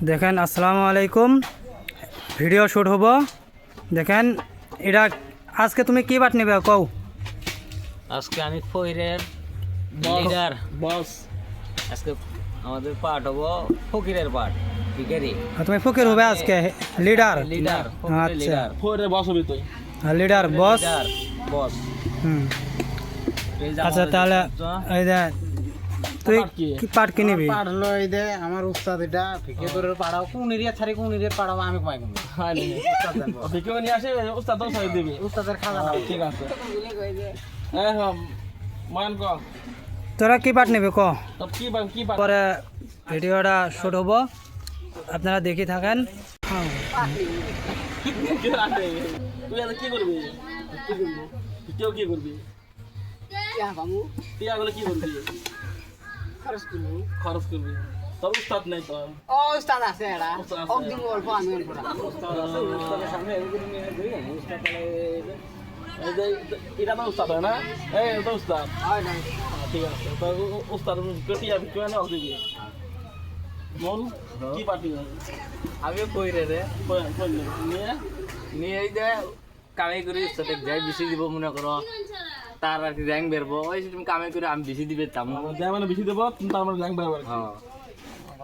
দেখেন আসসালামু আলাইকুম, ভিডিও শুট হবো। দেখেন এটা আজকে তুমি কি বাট নেবে কও? আজকে আমি ফকিরের লিডার বস আজকে আমাদের পার্ট হবো ফকিরের পার্ট ভিখারি তুমি ফকির হবে আজকে লিডার। লিডার ফকিরের আচ্ছা। লিডার ফোরে বস হবি তুই। লিডার বস। লিডার বস আচ্ছা তাহলে এই দে তুই পাট কি? কি পাট কি নিবি? পাড়লো এই দে আমার উস্তাদ এটা ফিকে করে পাড়াও কোন এরিয়া ছাড়ি কোন এরিয়া পাড়াও আমি কমাই কম ভিডিও নিয়ে আসে উস্তাদ তো সই দিবি। উস্তাদের খাজা না ঠিক আছে হ্যাঁ হ্যাঁ মান ক তোরা কি পাট নেবে ক? তো কি পরে ভিডিওটা শুট হবো, আপনারা দেখে থাকেন। তুই আর কি করবি? কেউ কি করবি? তুই আগলে কি করবি? খরচ করবি। তোর উস্তাদ নাই তো। ও উস্তাদ আছে এরা উস্তাদ আছে। একদম অল্প আমি অল্প উস্তাদ আছে, উস্তাদের সামনে এগুলো নিয়ে যাই না, উস্তাদ এই যে এটা তো উস্তাদ হয় না? এই এটা উস্তাদ। হয় নাই ঠিক আছে তো উস্তাদ কটিয়া বিক্রি না দিবি মন কি পার্টি আমি ফকিরের নিয়ে নিয়ে এই যে কামাই করে সাথে যাই বেশি দিব মনে করো তার আর কি র্যাঙ্ক বেরবো ওই যে তুমি কামাই করে আমি বেশি দিবে তাম যা মানে বেশি দেবো তার মানে র্যাঙ্ক বাড়বে হ্যাঁ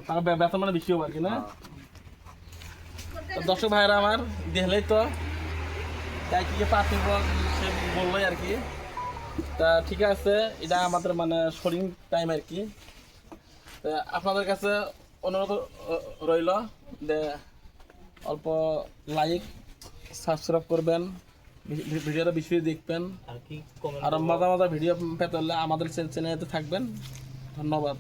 তার বেতন মানে বেশি হবে আর কি না? তো দর্শক ভাইরা আমার দেখলেই তো তাই কি পার্টি সে বললোই আর কি। তা ঠিক আছে এটা আমাদের মানে শোরিং টাইম আর কি। তা আপনাদের কাছে অনুরোধ রইল যে অল্প লাইক সাবস্ক্রাইব করবেন, ভিডিওটা বেশি দেখবেন, আর কি কমেন্ট আর মজা মজা ভিডিও পেতে হলে আমাদের চ্যানেলে থাকবেন। ধন্যবাদ।